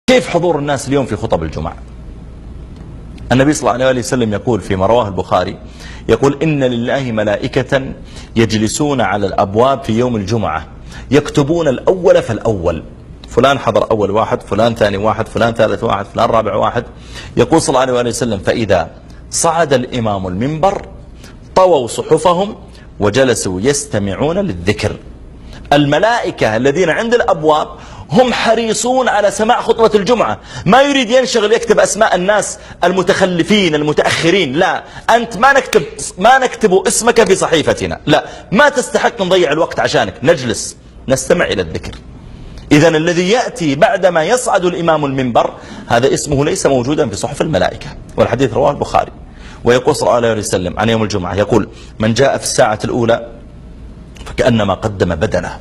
كيف حضور الناس اليوم في خطب الجمعة؟ النبي صلى الله عليه وسلم يقول فيما رواه البخاري، يقول: إن لله ملائكة يجلسون على الأبواب في يوم الجمعة يكتبون الأول فالأول، فلان حضر أول واحد، فلان ثاني واحد، فلان ثالث واحد، فلان رابع واحد. يقول صلى الله عليه وسلم: فإذا صعد الإمام المنبر طووا صحفهم وجلسوا يستمعون للذكر. الملائكة الذين عند الأبواب هم حريصون على سماع خطبة الجمعة، ما يريد ينشغل يكتب أسماء الناس المتخلفين المتأخرين. لا، أنت ما نكتب اسمك في صحيفتنا، لا، ما تستحق نضيع الوقت عشانك، نجلس نستمع إلى الذكر. إذن الذي يأتي بعدما يصعد الإمام المنبر هذا اسمه ليس موجودا في صحف الملائكة، والحديث رواه البخاري. ويقول صلى الله عليه وسلم عن يوم الجمعة، يقول: من جاء في الساعة الأولى فكأنما قدم بدنه،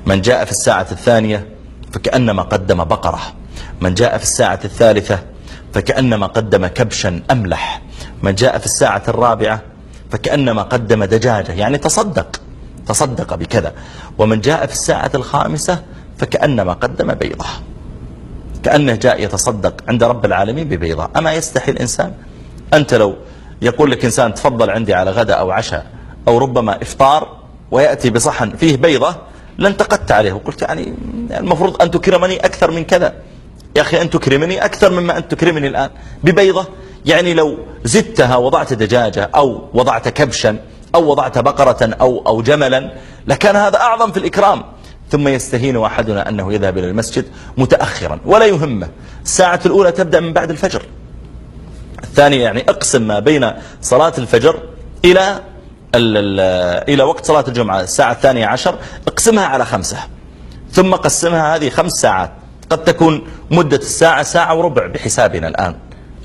من جاء في الساعة الثانية فكأنما قدم بقرة، من جاء في الساعة الثالثة فكأنما قدم كبشا أملح، من جاء في الساعة الرابعة فكأنما قدم دجاجة، يعني تصدق بكذا، ومن جاء في الساعة الخامسة فكأنما قدم بيضة، كأنه جاء يتصدق عند رب العالمين ببيضة. أما يستحي الإنسان؟ أنت لو يقول لك إنسان: تفضل عندي على غدا أو عشاء أو ربما إفطار، ويأتي بصحن فيه بيضة، لن تقدت عليه وقلت يعني المفروض أن تكرمني أكثر من كذا. يا أخي، أن تكرمني أكثر مما أن تكرمني الآن ببيضة. يعني لو زدتها وضعت دجاجة أو وضعت كبشا أو وضعت بقرة أو جملا لكان هذا أعظم في الإكرام. ثم يستهين أحدنا أنه يذهب إلى المسجد متأخرا ولا يهمه. الساعة الأولى تبدأ من بعد الفجر، الثانية يعني اقسم ما بين صلاة الفجر إلى وقت صلاة الجمعة الساعة 12 اقسمها على 5، ثم قسمها هذه 5 ساعات، قد تكون مدة الساعة 1:15 بحسابنا الآن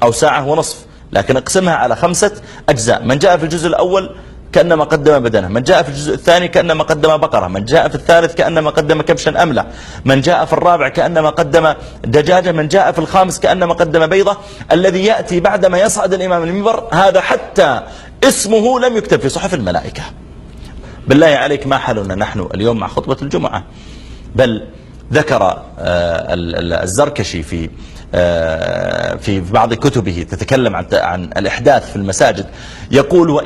أو 1:30، لكن اقسمها على 5 أجزاء. من جاء في الجزء الأول كأنما قدم بدنه، من جاء في الجزء الثاني كأنما قدم بقرة، من جاء في الثالث كأنما قدم كبشا أملح، من جاء في الرابع كأنما قدم دجاجة، من جاء في الخامس كأنما قدم بيضة. الذي يأتي بعدما يصعد الإمام المنبر هذا حتى اسمه لم يكتب في صحف الملائكة. بالله عليك، ما حالنا نحن اليوم مع خطبة الجمعة؟ بل ذكر الزركشي في بعض كتبه تتكلم عن الإحداث في المساجد، يقول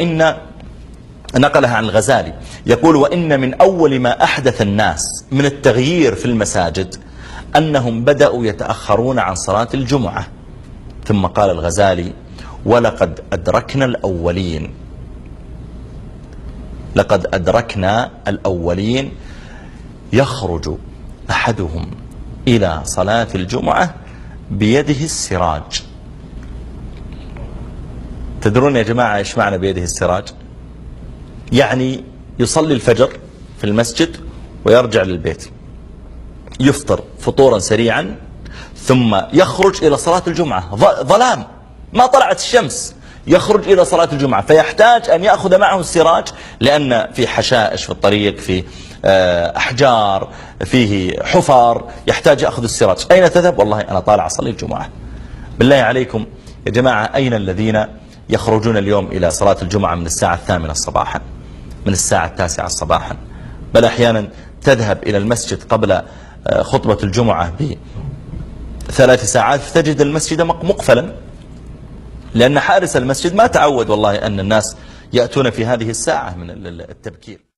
نقلها عن الغزالي، يقول: وإن من أول ما أحدث الناس من التغيير في المساجد أنهم بدأوا يتأخرون عن صلاة الجمعة. ثم قال الغزالي: ولقد أدركنا الأولين، لقد أدركنا الأولين يخرج أحدهم إلى صلاة الجمعة بيده السراج. تدرون يا جماعة إيش معنى بيده السراج؟ يعني يصلي الفجر في المسجد ويرجع للبيت، يفطر فطورا سريعا، ثم يخرج إلى صلاة الجمعة، ظلام ما طلعت الشمس، يخرج إلى صلاة الجمعة، فيحتاج أن يأخذ معه السراج، لأن في حشائش في الطريق، في أحجار، فيه حفر، يحتاج يأخذ السراج. أين تذهب؟ والله أنا طالع أصلي الجمعة. بالله عليكم يا جماعة، أين الذين يخرجون اليوم إلى صلاة الجمعة من الساعة 8 صباحا، من الساعة 9 صباحا، بل أحيانا تذهب إلى المسجد قبل خطبة الجمعة ب3 ساعات فتجد المسجد مقفلا، لأن حارس المسجد ما تعود والله أن الناس يأتون في هذه الساعة من التبكير.